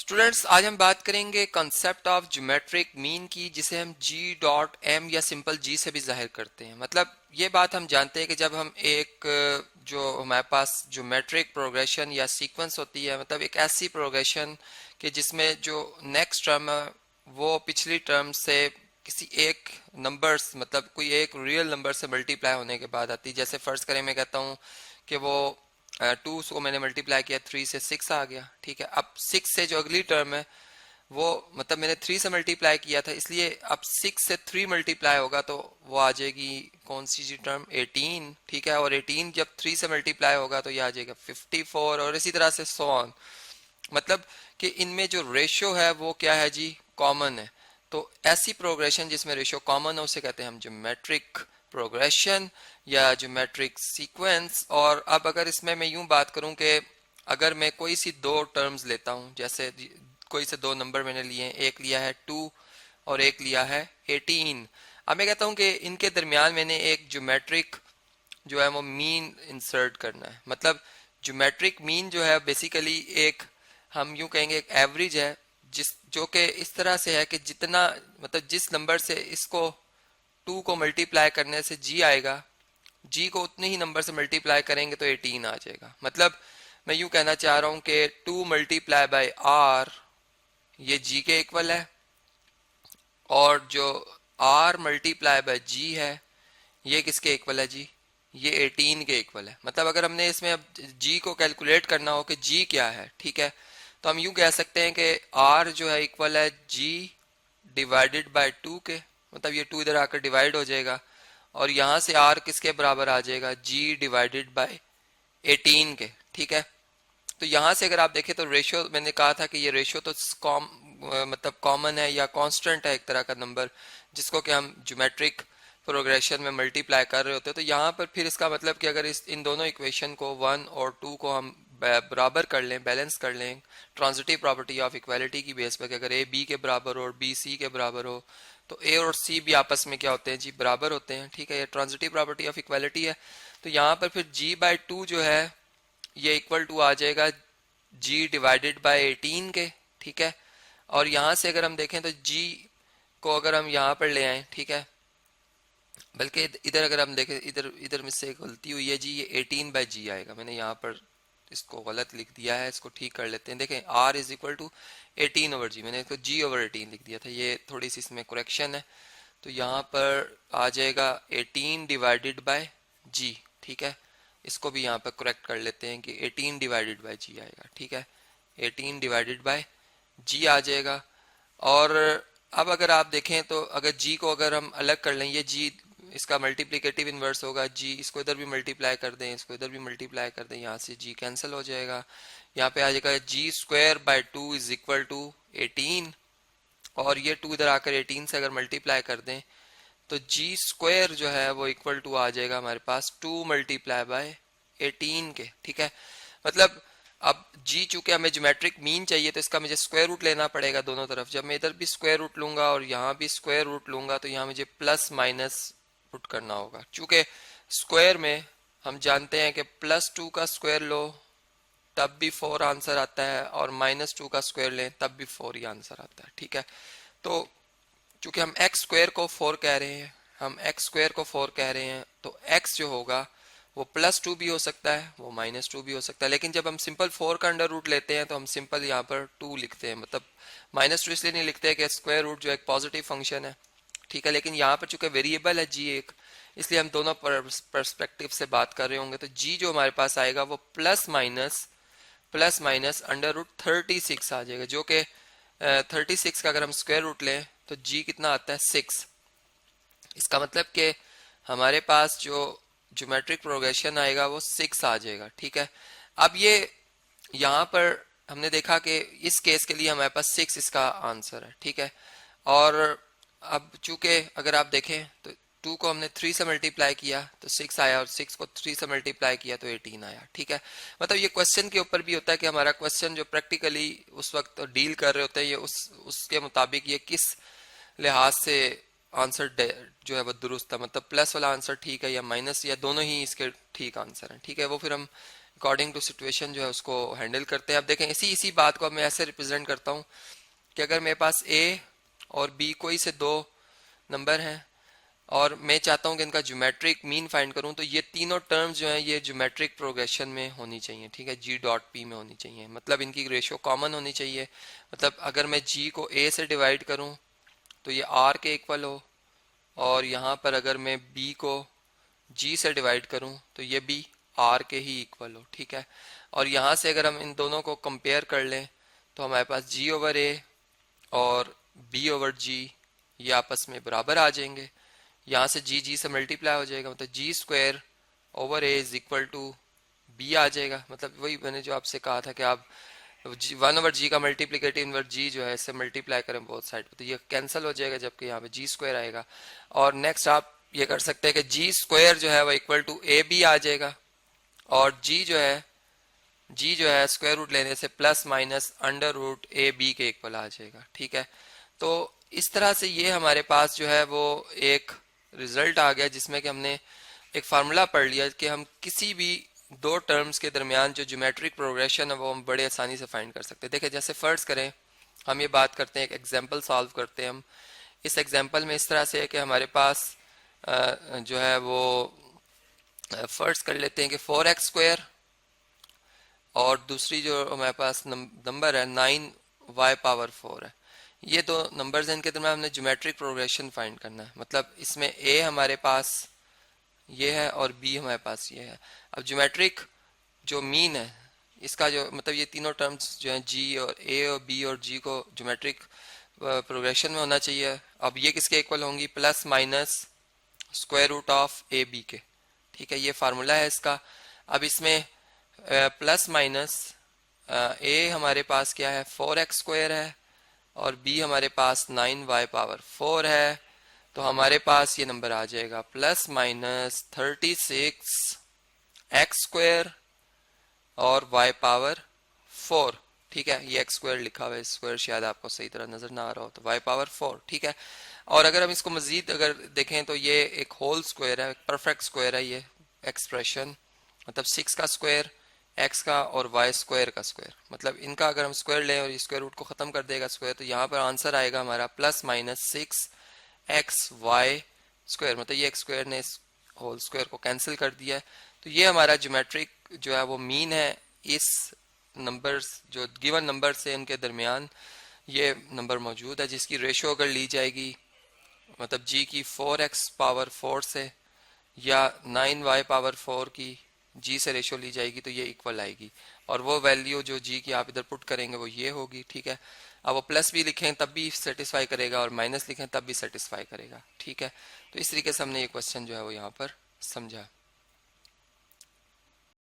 Students, आज हम बात करेंगे कंसेप्ट ऑफ ज्योमेट्रिक मीन की, जिसे हम जी डॉट एम या सिंपल जी से भी जाहिर करते हैं। मतलब ये बात हम जानते हैं कि जब हम एक जो हमारे पास ज्योमेट्रिक प्रोग्रेशन या सीक्वेंस होती है, मतलब एक ऐसी प्रोग्रेशन कि जिसमें जो नेक्स्ट टर्म है वो पिछली टर्म से किसी एक नंबर्स, मतलब कोई एक रियल नंबर से मल्टीप्लाई होने के बाद आती है। जैसे फर्ज करें मैं कहता हूँ कि वो 2 को मैंने मल्टीप्लाई किया, 3 से 6 आ गया। ठीक है, अब 6 से जो अगली टर्म है वो, मतलब मैंने 3 से मल्टीप्लाई किया था, इसलिए अब 6 से 3 मल्टीप्लाई होगा तो वो आ जाएगी कौन सी जी टर्म, 18। ठीक है, और 18 जब 3 से मल्टीप्लाई होगा तो ये आ जाएगा 54, और इसी तरह से सो ऑन। मतलब कि इनमें जो रेशियो है वो क्या है जी, कॉमन है। तो ऐसी प्रोग्रेशन जिसमें रेशियो कॉमन है उसे कहते हैं हम ज्योमेट्रिक प्रोग्रेशन या ज्योमेट्रिक सीक्वेंस। और अब अगर इसमें मैं यूं बात करूं कि अगर मैं कोई सी दो टर्म्स लेता हूं, जैसे कोई से दो नंबर मैंने लिए हैं, एक लिया है 2 और एक लिया है 18। अब मैं कहता हूं कि इनके दरमियान मैंने एक ज्योमेट्रिक जो है वो मीन इंसर्ट करना है। मतलब ज्योमेट्रिक मीन जो है बेसिकली एक, हम यूं कहेंगे, एक एवरेज है, जिस जो कि इस तरह से है कि जितना, मतलब जिस नंबर से इसको 2 को मल्टीप्लाई करने से जी आएगा, जी को उतने ही नंबर से मल्टीप्लाई करेंगे तो 18 आ जाएगा। मतलब मैं यूं कहना चाह रहा हूं कि 2 मल्टीप्लाई बाई आर ये जी के इक्वल है, और जो आर मल्टीप्लाई बाई जी है ये किसके इक्वल है जी, ये 18 के इक्वल है। मतलब अगर हमने इसमें अब जी को कैलकुलेट करना हो कि जी क्या है, ठीक है, तो हम यूं कह सकते हैं कि आर जो है इक्वल है जी डिवाइडेड बाय 2 के। मतलब ये 2 इधर आकर डिवाइड हो जाएगा, और यहां से आर किसके बराबर आ जाएगा, जी डिवाइडेड बाय 18 के। ठीक है, तो यहाँ से अगर आप देखें तो रेशियो, मैंने कहा था कि ये रेशियो तो मतलब कॉमन है या कांस्टेंट है, एक तरह का नंबर जिसको कि हम ज्योमेट्रिक प्रोग्रेशन में मल्टीप्लाई कर रहे होते हैं। तो यहाँ पर फिर इसका मतलब कि अगर इन दोनों इक्वेशन को 1 और 2 को हम बराबर कर लें, बैलेंस कर लें ट्रांजिटिव प्रॉपर्टी ऑफ इक्वालिटी की बेस पर, कि अगर ए बी के बराबर हो और बी सी के बराबर हो तो ए और सी भी आपस में क्या होते हैं जी, बराबर होते हैं। ठीक है, ये ट्रांजिटिव प्रॉपर्टी ऑफ इक्वालिटी है। तो यहाँ पर फिर जी बाई 2 जो है ये इक्वल टू आ जाएगा जी डिवाइडेड बाय 18 के। ठीक है, और यहां से अगर हम देखें तो जी को अगर हम यहाँ पर ले आए, ठीक है, बल्कि इधर अगर हम देखें, इधर इधर में से गलती हुई है जी, ये 18 बाई जी आएगा। मैंने यहाँ पर इसको गलत लिख दिया है, इसको ठीक कर लेते हैं। देखें R is equal to 18 over G, मैंने इसको जी ओवर 18 लिख दिया था, ये थोड़ी सी इसमें करेक्शन है। तो यहाँ पर आ जाएगा 18 डिवाइडेड बाय जी। ठीक है, इसको भी यहाँ पर करेक्ट कर लेते हैं कि 18 डिवाइडेड बाय जी आएगा। ठीक है, 18 डिवाइडेड बाय जी आ जाएगा। और अब अगर आप देखें तो अगर जी को अगर हम अलग कर लें, ये जी इसका मल्टीप्लिकेटिव इन्वर्स होगा जी, इसको इधर भी मल्टीप्लाई कर दें, इसको इधर भी मल्टीप्लाई कर दें, यहाँ से जी कैंसिल हो जाएगा। यहाँ पे आ जाएगा G square by 2 is equal to 18, और ये 2 इधर आकर 18 से अगर मल्टीप्लाई कर दें तो जी स्क्वायर जो है वो इक्वल टू आ जाएगा हमारे पास 2 मल्टीप्लाई बाय 18 के। ठीक है, मतलब अब जी चूंकि हमें ज्योमेट्रिक मीन चाहिए तो इसका मुझे स्क्वायर रूट लेना पड़ेगा दोनों तरफ। जब मैं इधर भी स्क्वायर रूट लूंगा और यहाँ भी स्क्वायर रूट लूंगा तो यहाँ मुझे प्लस माइनस पुट करना होगा। चूंकि स्क्वायर में हम जानते हैं कि +2 का स्क्वायर लो तब भी 4 आंसर आता है, और -2 का स्क्वायर लें तब भी 4 ही आंसर आता है। ठीक है, तो चूंकि हम एक्स स्क्वायर को 4 कह रहे हैं, हम एक्स स्क्वायर को 4 कह रहे हैं, तो एक्स जो होगा वो +2 भी हो सकता है, वो -2 भी हो सकता है। लेकिन जब हम सिंपल 4 का अंडर रूट लेते हैं तो हम सिंपल यहाँ पर 2 लिखते हैं। मतलब -2 इसलिए नहीं लिखते कि स्क्वायर रूट जो एक पॉजिटिव फंक्शन है। ठीक है, लेकिन यहाँ पर चूंकि वेरिएबल है जी एक, इसलिए हम दोनों परस्पेक्टिव से बात कर रहे होंगे। तो जी जो हमारे पास आएगा वो प्लस माइनस अंडर रूट 36 आ जाएगा, जो कि 36 का अगर हम स्क्वायर रूट लें तो जी कितना आता है 6। इसका मतलब कि हमारे पास जो ज्योमेट्रिक प्रोग्रेशन आएगा वो 6 आ जाएगा। ठीक है, अब ये यहाँ पर हमने देखा कि इस केस के लिए हमारे पास 6 इसका आंसर है। ठीक है, और अब चूंकि अगर आप देखें तो 2 को हमने 3 से मल्टीप्लाई किया तो 6 आया, और 6 को 3 से मल्टीप्लाई किया तो 18 आया। ठीक है, मतलब ये क्वेश्चन के ऊपर भी होता है कि हमारा क्वेश्चन जो प्रैक्टिकली उस वक्त डील कर रहे होते हैं ये उसके मुताबिक ये किस लिहाज से आंसर जो है वो दुरुस्त है, मतलब प्लस वाला आंसर ठीक है या माइनस, या दोनों ही इसके ठीक आंसर हैं। ठीक है, वो फिर हम अकॉर्डिंग टू सिचुएशन जो है उसको हैंडल करते हैं। अब देखें इसी बात को मैं ऐसे रिप्रेजेंट करता हूँ कि अगर मेरे पास ए और बी कोई से दो नंबर हैं और मैं चाहता हूँ कि इनका ज्योमेट्रिक मीन फाइंड करूँ, तो ये तीनों टर्म्स जो हैं ये ज्योमेट्रिक प्रोग्रेशन में होनी चाहिए, ठीक है, जी डॉट पी में होनी चाहिए, मतलब इनकी रेशियो कॉमन होनी चाहिए। मतलब अगर मैं जी को ए से डिवाइड करूँ तो ये आर के इक्वल हो, और यहाँ पर अगर मैं बी को जी से डिवाइड करूँ तो ये भी आर के ही इक्वल हो, ठीक है। और यहाँ से अगर हम इन दोनों को कंपेयर कर लें तो हमारे पास जी ओवर ए और बी ओवर जी ये आपस में बराबर आ जाएंगे। यहाँ से जी जी से मल्टीप्लाई हो जाएगा, मतलब G square over A is equal to B आ जाएगा। मतलब वही मैंने जो आपसे कहा था कि आप वन ओवर जी का मल्टीप्लीकेटिव इनवर्स जी जो है इससे मल्टीप्लाई करें बोथ साइड पे, तो ये कैंसिल हो जाएगा, जबकि यहाँ पे जी स्क्वायर आएगा। और नेक्स्ट आप ये कर सकते हैं कि जी स्क्वायर जो है वो इक्वल टू ए बी आ जाएगा, और जी जो है स्क्वायर रूट लेने से plus minus under root A B के इक्वल आ जाएगा, ठीक है। तो इस तरह से ये हमारे पास जो है वो एक रिजल्ट आ गया जिसमें कि हमने एक फार्मूला पढ़ लिया कि हम किसी भी दो टर्म्स के दरमियान जो ज्योमेट्रिक प्रोग्रेशन है वो हम बड़े आसानी से फाइंड कर सकते हैं। देखिए जैसे फर्ज करें हम ये बात करते हैं, एक एग्जांपल सॉल्व करते हैं हम। इस एग्जांपल में इस तरह से है कि हमारे पास जो है वो फर्ज कर लेते हैं कि 4x स्क्वायर और दूसरी जो हमारे पास नंबर है 9y पावर 4 है। ये दो नंबर्स हैं, इनके दरमियान हमने ज्योमेट्रिक प्रोग्रेशन फाइंड करना है। मतलब इसमें a हमारे पास ये है और b हमारे पास ये है। अब ज्योमेट्रिक जो मीन है इसका जो मतलब ये तीनों टर्म्स जो हैं g और a और b और g को ज्योमेट्रिक प्रोग्रेशन में होना चाहिए। अब ये किसके इक्वल होंगी, plus minus square root of A B के, ठीक है, ये फार्मूला है इसका। अब इसमें प्लस माइनस ए हमारे पास क्या है 4x स्क्वायर है और b हमारे पास 9y पावर 4 है, तो हमारे पास ये नंबर आ जाएगा प्लस माइनस 36 एक्स स्क्वायर और y पावर 4, ठीक है। ये एक्स स्क्वायर लिखा हुआ है, स्क्वायर शायद आपको सही तरह नजर ना आ रहा हो, तो y पावर 4, ठीक है। और अगर हम इसको मजीद अगर देखें तो ये एक होल स्क्वायर है, परफेक्ट स्क्वायर है ये एक्सप्रेशन, मतलब 6 का स्क्वायर x का और y स्क्वायर का स्क्वायर, मतलब इनका अगर हम स्क्वायर लें और स्क्वायर रूट को खत्म कर देगा स्क्वायर, तो यहाँ पर आंसर आएगा हमारा प्लस माइनस 6xy स्क्वायर, मतलब ये एक्स स्क्वायर ने इस होल स्क्वायर को कैंसिल कर दिया है। तो ये हमारा ज्योमेट्रिक जो है वो मीन है इस नंबर्स जो गिवन नंबर से इनके दरमियान ये नंबर मौजूद है, जिसकी रेशो अगर ली जाएगी मतलब g की 4x पावर 4 से या 9y पावर 4 की g से रेशो ली जाएगी तो ये इक्वल आएगी, और वो वैल्यू जो g की आप इधर पुट करेंगे वो ये होगी, ठीक है। अब वो प्लस भी लिखें तब भी सेटिस्फाई करेगा और माइनस लिखें तब भी सेटिस्फाई करेगा, ठीक है। तो इस तरीके से हमने ये क्वेश्चन जो है वो यहाँ पर समझा।